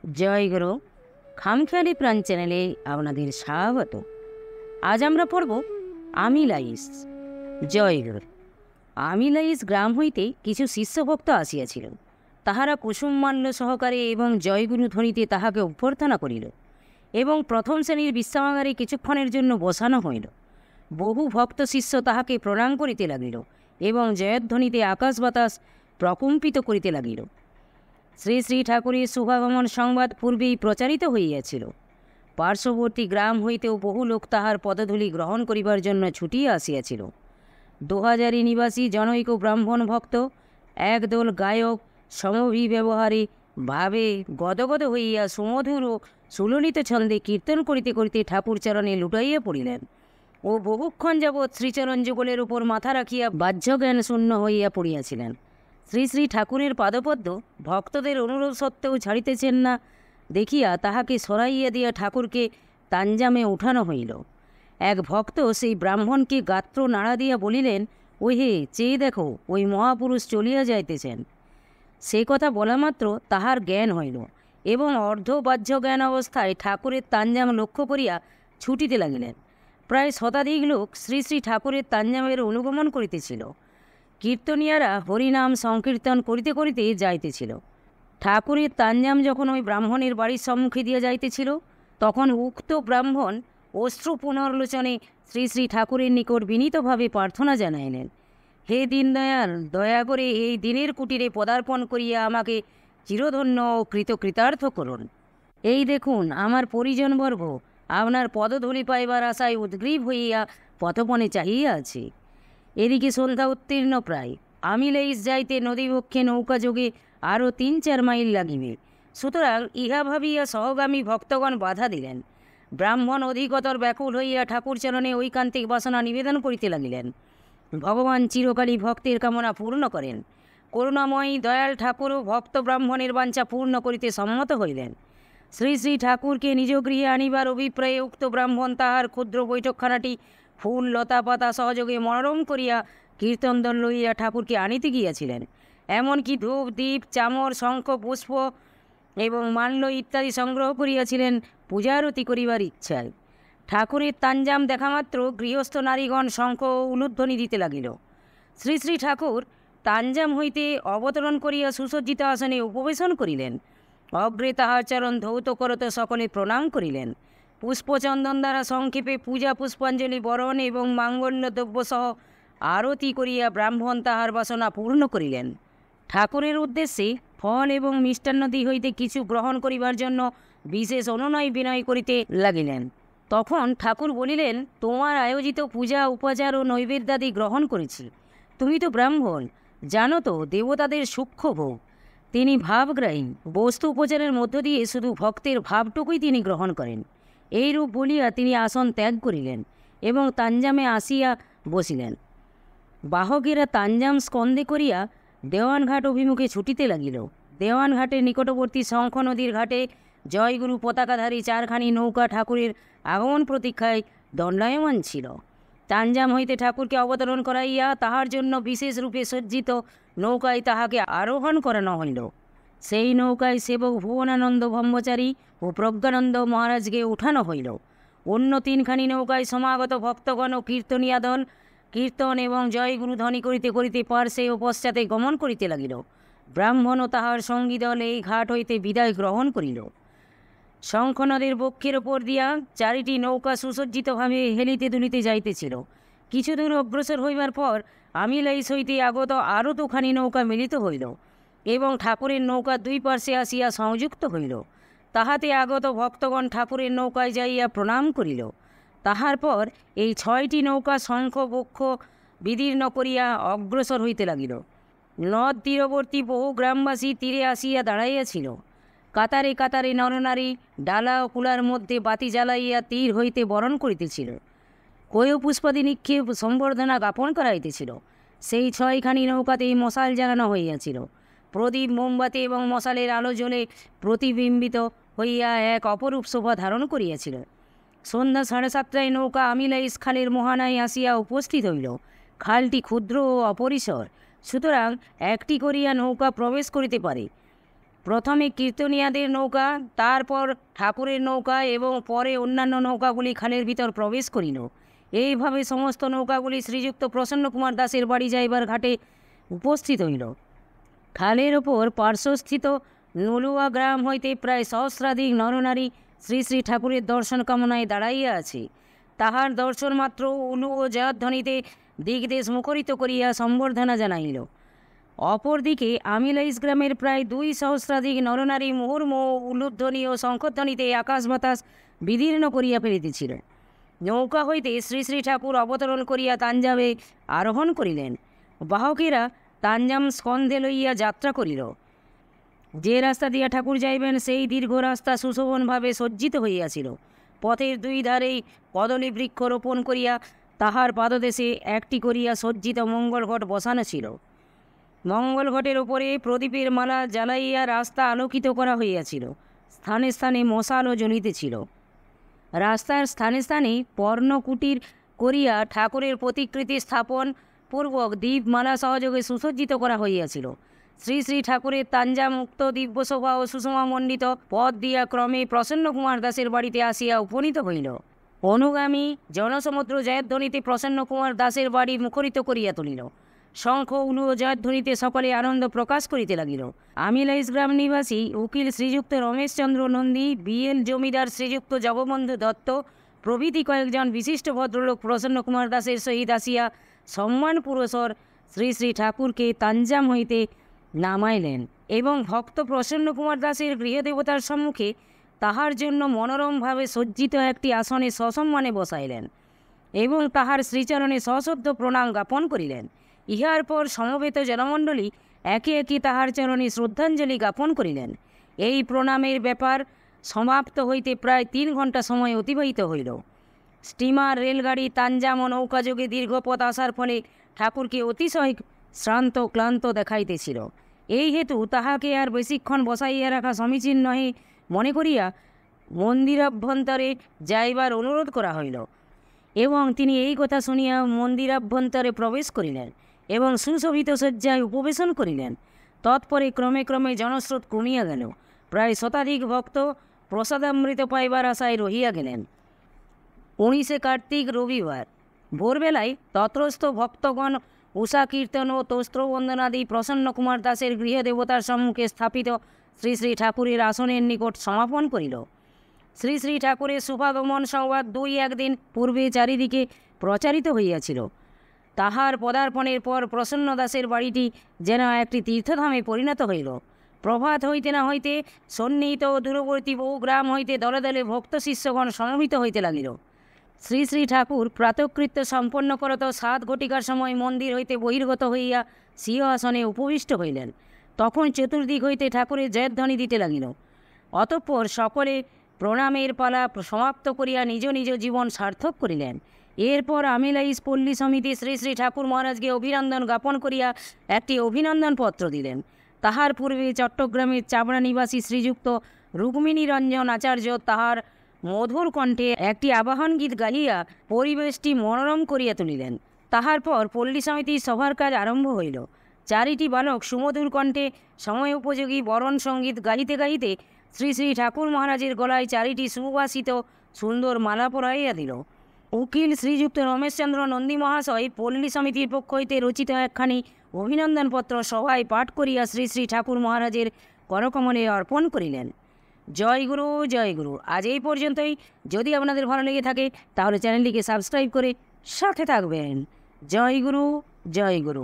জয় গুরু। খামখেয়ালি প্রাণ চ্যানেলে আপনাদের স্বাগত। আজ আমরা পড়ব আমিলাইস। জয় গুরু। আমিলাইস গ্রাম হইতে কিছু শিষ্যভক্ত আসিয়াছিল। তাহারা কুসুমমাল্য সহকারে এবং জয়গুরু ধ্বনিতে তাহাকে অভ্যর্থনা করিল এবং প্রথম শ্রেণীর বিশ্রামাগারে কিছুক্ষণের জন্য বসানো হইল। বহু ভক্ত শিষ্য তাহাকে প্রণাম করিতে লাগিল এবং জয়ধ্বনিতে আকাশ বাতাস প্রকম্পিত করিতে লাগিল। শ্রী শ্রী ঠাকুরের শুভাগমন সংবাদ পূর্বেই প্রচারিত হইয়াছিল। পার্শ্ববর্তী গ্রাম হইতেও বহু লোক তাহার পদধূলি গ্রহণ করিবার জন্য ছুটিয়া আসিয়াছিল। 2000 নিবাসী জনৈক ব্রাহ্মণ ভক্ত একদল গায়ক সমভিব্যবহারে ভাবে গদগদ হইয়া সুমধুর ও সুললিত ছন্দে কীর্তন করিতে করিতে ঠাকুর চরণে লুটাইয়া পড়িলেন ও বহুক্ষণ যাবৎ শ্রীচরণ যুগলের উপর মাথা রাখিয়া বাহ্যজ্ঞান শূন্য হইয়া পড়িয়াছিলেন। শ্রী শ্রী ঠাকুরের পাদপদ্ম ভক্তদের অনুরোধ সত্ত্বেও ছাড়িতেছেন না দেখিয়া তাহাকে সরাইয়া দিয়া ঠাকুরকে তাঞ্জামে উঠানো হইল। এক ভক্ত সেই ব্রাহ্মণকে গাত্র নাড়া দিয়া বলিলেন, ওই হে, চেয়ে দেখো, ওই মহাপুরুষ চলিয়া যাইতেছেন। সে কথা বলা মাত্র তাহার জ্ঞান হইল এবং অর্ধবাহ্য জ্ঞান অবস্থায় ঠাকুরের তাঞ্জাম লক্ষ্য করিয়া ছুটিতে লাগিলেন। প্রায় শতাধিক লোক শ্রী শ্রী ঠাকুরের তাঞ্জামের অনুগমন করিতেছিল। কীর্তনিয়ারা হরিনাম সংকীর্তন করিতে করিতে যাইতেছিল। ঠাকুরের তাঞ্জাম যখন ওই ব্রাহ্মণের বাড়ির সম্মুখে দিয়া যাইতেছিল, তখন উক্ত ব্রাহ্মণ অশ্রু পুনর্লোচনে শ্রী শ্রী ঠাকুরের নিকট বিনীতভাবে প্রার্থনা জানাইলেন, হে দীনদয়াল, দয়া করে এই দিনের কুটিরে পদার্পণ করিয়া আমাকে চিরধন্য ও কৃতকৃতার্থ করুন। এই দেখুন, আমার পরিজনবর্গ আপনার পদধূলি পাইবার আশায় উদ্গ্রীব হইয়া পথপণে চাহিয়া আছে। এদিকে সন্ধ্যা উত্তীর্ণ প্রায়। আমিলাইস যাইতে নদীবক্ষে নৌকাযোগে আরও 3-4 মাইল লাগিবে। সুতরাং ইহা ভাবিয়া সহগামী ভক্তগণ বাধা দিলেন। ব্রাহ্মণ অধিকতর ব্যাকুল হইয়া ঠাকুরচরণে ঐকান্তিক বাসনা নিবেদন করিতে লাগিলেন। ভগবান চিরকালই ভক্তের কামনা পূর্ণ করেন। করুণাময়ী দয়াল ঠাকুরও ভক্ত ব্রাহ্মণের বাঞ্ছা পূর্ণ করিতে সম্মত হইলেন। শ্রী শ্রী ঠাকুরকে নিজ গৃহে আনিবার অভিপ্রায়ে উক্ত ব্রাহ্মণ তাহার ক্ষুদ্র বৈঠকখানাটি ফুল লতা পাতা সহযোগে মনোরম করিয়া কীর্তনদল লইয়া ঠাকুরকে আনিতে গিয়াছিলেন। এমনকি ধূপ দীপ চামর শঙ্খ পুষ্প এবং মাল্য ইত্যাদি সংগ্রহ করিয়াছিলেন পূজারতি করিবার ইচ্ছায়। ঠাকুরের তাঞ্জাম দেখামাত্র গৃহস্থ নারীগণ শঙ্খ ও উলুধ্বনি দিতে লাগিল। শ্রী শ্রী ঠাকুর তাঞ্জাম হইতে অবতরণ করিয়া সুসজ্জিত আসনে উপবেশন করিলেন। অগ্রে তাহার চরণ ধৌত করত সকলে প্রণাম করিলেন। পুষ্পচন্দন দ্বারা সংক্ষেপে পূজা পুষ্পাঞ্জলি বরণ এবং মাঙ্গল্য দ্রব্যসহ আরতি করিয়া ব্রাহ্মণ তাহার বাসনা পূর্ণ করিলেন। ঠাকুরের উদ্দেশ্যে ফল এবং মিষ্টান্নদি হইতে কিছু গ্রহণ করিবার জন্য বিশেষ অনুনয় বিনয় করিতে লাগিলেন। তখন ঠাকুর বলিলেন, তোমার আয়োজিত পূজা উপাচার ও নৈবেদ্যাদি গ্রহণ করেছি। তুমি তো ব্রাহ্মণ, জানো তো দেবতাদের সূক্ষ্ম ভোগ। তিনি ভাবগ্রাহী, বস্তু উপচারের মধ্য দিয়ে শুধু ভক্তের ভাবটুকুই তিনি গ্রহণ করেন। এইরূপ বলিয়া তিনি আসন ত্যাগ করিলেন এবং তাঞ্জামে আসিয়া বসিলেন। বাহকেরা তাঞ্জাম স্কন্ধে করিয়া দেওয়ানঘাট অভিমুখে ছুটিতে লাগিল। দেওয়ানঘাটের নিকটবর্তী শঙ্খ নদীর ঘাটে জয়গুরু পতাকাধারী 4খানি নৌকা ঠাকুরের আগমন প্রতীক্ষায় দণ্ডায়মান ছিল। তাঞ্জাম হইতে ঠাকুরকে অবতরণ করাইয়া তাহার জন্য বিশেষ রূপে সজ্জিত নৌকায় তাহাকে আরোহণ করানো হইল। সেই নৌকায় সেবক ভুবনানন্দ ব্রহ্মচারী ও প্রজ্ঞানন্দ মহারাজকে উঠানো হইল। অন্য 3খানি নৌকায় সমাগত ভক্তগণ ও কীর্তনিয়া দল কীর্তন এবং জয়গুরু ধ্বনি করিতে করিতে পার্শ্বে ও পশ্চাতে গমন করিতে লাগিল। ব্রাহ্মণ ও তাহার সঙ্গী দল এই ঘাট হইতে বিদায় গ্রহণ করিল। শঙ্খ নদীর বক্ষের ওপর দিয়া 4টি নৌকা সুসজ্জিতভাবে হেলিতে দুলিতে যাইতেছিল। কিছু দূর অগ্রসর হইবার পর আমিলাইস হইতে আগত আরও 2খানি নৌকা মিলিত হইল এবং ঠাকুরের নৌকা 2 পার্শ্বে আসিয়া সংযুক্ত হইল। তাহাতে আগত ভক্তগণ তীরের নৌকায় যাইয়া প্রণাম করিল। তাহার পর এই 6টি নৌকা শঙ্খ বক্ষ বিদীর্ণ করিয়া অগ্রসর হইতে লাগিল। নদ তীরবর্তী বহু গ্রামবাসী তীরে আসিয়া দাঁড়াইয়াছিল। কাতারে কাতারে নরনারী ডালা ও কুলার মধ্যে বাতি জ্বালাইয়া তীর হইতে বরণ করিতেছিল। কৈয় পুষ্পাদি নিক্ষেপ সম্বর্ধনা জ্ঞাপন করাইতেছিল। সেই 6খানি নৌকাতেই মশাল জ্বালানো হইয়াছিল। প্রদীপ মোমবাতি এবং মশালের আলো জ্বলে প্রতিবিম্বিত হইয়া এক অপরূপ শোভা ধারণ করিয়াছিল। সন্ধ্যা 7:30টায় নৌকা আমিলাইস খালের মোহানায় আসিয়া উপস্থিত হইল। খালটি ক্ষুদ্র ও অপরিসর, সুতরাং একটি করিয়া নৌকা প্রবেশ করিতে পারে। প্রথমে কীর্তনিয়াদের নৌকা, তারপর ঠাকুরের নৌকা এবং পরে অন্যান্য নৌকাগুলি খালের ভিতর প্রবেশ করিল। এইভাবে সমস্ত নৌকাগুলি শ্রীযুক্ত প্রসন্ন কুমার দাসের বাড়ি যাইবার ঘাটে উপস্থিত হইল। খালের ওপর পার্শ্বস্থিত নলুয়া গ্রাম হইতে প্রায় সহস্রাধিক নরনারী শ্রী শ্রী ঠাকুরের দর্শন কামনায় দাঁড়াইয়া আছে। তাহার দর্শন মাত্র উলু ও জয়ধ্বনিতে দিগদেশ মুখরিত করিয়া সম্বর্ধনা জানাইল। অপরদিকে আমিলাইস গ্রামের প্রায় 2 সহস্রাধিক নরনারী মুহুর্মুহু উলুধ্বনি ও শঙ্খধ্বনিতে আকাশ বাতাস বিদীর্ণ করিয়া ফেলিতেছিল। নৌকা হইতে শ্রী শ্রী ঠাকুর অবতরণ করিয়া তাঞ্জামে আরোহণ করিলেন। বাহকেরা তাঞ্জাম স্কন্ধে লইয়া যাত্রা করিল। যে রাস্তা দিয়া ঠাকুর যাইবেন সেই দীর্ঘ রাস্তা সুশোভনভাবে সজ্জিত হইয়াছিল। পথের 2 ধারেই কদলী বৃক্ষ রোপণ করিয়া তাহার পাদদেশে একটি করিয়া সজ্জিত মঙ্গলঘট বসানো ছিল। মঙ্গলঘটের ওপরে প্রদীপের মালা জ্বালাইয়া রাস্তা আলোকিত করা হইয়াছিল। স্থানে স্থানে মশালও জ্বলিতেছিল। রাস্তার স্থানে স্থানে পর্ণকুটির করিয়া ঠাকুরের প্রতিকৃতি স্থাপন পূর্বক দীপমালা সহযোগে সুসজ্জিত করা হইয়াছিল। শ্রী শ্রী ঠাকুরের তাঞ্জামুক্ত দিব্যশোভা ও সুষমামণ্ডিত পথ দিয়া ক্রমে প্রসন্ন কুমার দাসের বাড়িতে আসিয়া উপনীত হইল। অনুগামী জনসমুদ্র জয়ধ্বনিতে প্রসন্ন কুমার দাসের বাড়ি মুখরিত করিয়া তুলিল। শঙ্খ উলু ও জয়ধ্বনিতে সকলে আনন্দ প্রকাশ করিতে লাগিল। আমিলাইস গ্রাম নিবাসী উকিল শ্রীযুক্ত রমেশচন্দ্র নন্দী, বিএল জমিদার শ্রীযুক্ত জগবন্ধু দত্ত প্রভৃতি কয়েকজন বিশিষ্ট ভদ্রলোক প্রসন্ন কুমার দাসের সহিত আসিয়া সম্মান পুরস্সর শ্রী শ্রী ঠাকুরকে তাঞ্জাম হইতে নামাইলেন এবং ভক্ত প্রসন্ন কুমার দাসের গৃহদেবতার সম্মুখে তাহার জন্য মনোরমভাবে সজ্জিত একটি আসনে সসম্মানে বসাইলেন এবং তাহার শ্রীচরণে সশ্রদ্ধ প্রণাম জ্ঞাপন করিলেন। ইহার পর সমবেত জনমণ্ডলী একে একে তাহার চরণে শ্রদ্ধাঞ্জলি জ্ঞাপন করিলেন। এই প্রণামের ব্যাপার সমাপ্ত হইতে প্রায় 3 ঘণ্টা সময় অতিবাহিত হইল। স্টিমার, রেলগাড়ি, তাঞ্জাম ও নৌকাযোগে দীর্ঘপথ আসার ফলে ঠাকুরকে অতিশয় শ্রান্ত ক্লান্ত দেখাইতেছিল। এই হেতু তাহাকে আর বেশিক্ষণ বসাইয়া রাখা সমীচীন নহে মনে করিয়া মন্দিরাভ্যন্তরে যাইবার অনুরোধ করা হইল এবং তিনি এই কথা শুনিয়া মন্দিরাভ্যন্তরে প্রবেশ করিলেন এবং সুশোভিত শয্যায় উপবেশন করিলেন। তৎপরে ক্রমে ক্রমে জনস্রোত কমিয়া গেল। প্রায় শতাধিক ভক্ত প্রসাদামৃত পাইবার আশায় রহিয়া গেলেন। 19 কার্তিক রবিবার ভোরবেলায় তত্রস্থ ভক্তগণ উষা কীর্তন ও তস্ত্রবন্দনাদি প্রসন্ন কুমার দাসের গৃহদেবতার সম্মুখে স্থাপিত শ্রী শ্রী ঠাকুরের আসনের নিকট সমাপন করিল। শ্রী শ্রী ঠাকুরের শুভাগমন সংবাদ 2-1 দিন পূর্বে চারিদিকে প্রচারিত হইয়াছিল। তাহার পদার্পণের পর প্রসন্ন দাসের বাড়িটি যেন একটি তীর্থধামে পরিণত হইল। প্রভাত হইতে না হইতে সন্নিহিত ও দূরবর্তী বহু গ্রাম হইতে দলে দলে ভক্ত শিষ্যগণ সমবেত হইতে লাগিল। শ্রী শ্রী ঠাকুর প্রাতকৃত্য সম্পন্ন করত 7 ঘটিকার সময় মন্দির হইতে বহির্গত হইয়া সিংহাসনে উপবিষ্ট হইলেন। তখন চতুর্দিক হইতে ঠাকুরের জয়ধ্বনি দিতে লাগিল। অতঃপর সকলে প্রণামের পালা সমাপ্ত করিয়া নিজ নিজ জীবন সার্থক করিলেন। এরপর আমিলাইস পল্লী সমিতি শ্রী শ্রী ঠাকুর মহারাজকে অভিনন্দন জ্ঞাপন করিয়া একটি অভিনন্দন পত্র দিলেন। তাহার পূর্বে চট্টগ্রামের চাবড়া নিবাসী শ্রীযুক্ত রুক্মিণী রঞ্জন আচার্য তাহার মধুর কণ্ঠে একটি আবাহন গীত গাহিয়া পরিবেশটি মনোরম করিয়া তুলিলেন। তাহার পর পল্লী সমিতির সভার কাজ আরম্ভ হইল। 4টি বালক সুমধুর কণ্ঠে সময় উপযোগী বরণ সঙ্গীত গাহিতে গাহিতে শ্রী শ্রী ঠাকুর মহারাজের গলায় 4টি সুবাসিত সুন্দর মালা পরাইয়া দিল। উকিল শ্রীযুক্ত রমেশচন্দ্র নন্দী মহাশয় পল্লী সমিতির পক্ষ হইতে রচিত একখানি অভিনন্দনপত্র সভায় পাঠ করিয়া শ্রী শ্রী ঠাকুর মহারাজের করকমলে অর্পণ করিলেন। জয় গুরু, জয় গুরু। আজ এই পর্যন্তই। যদি আপনাদের ভালো লেগে থাকে তাহলে চ্যানেলটিকে সাবস্ক্রাইব করে সাথে থাকবেন। জয় গুরু, জয় গুরু।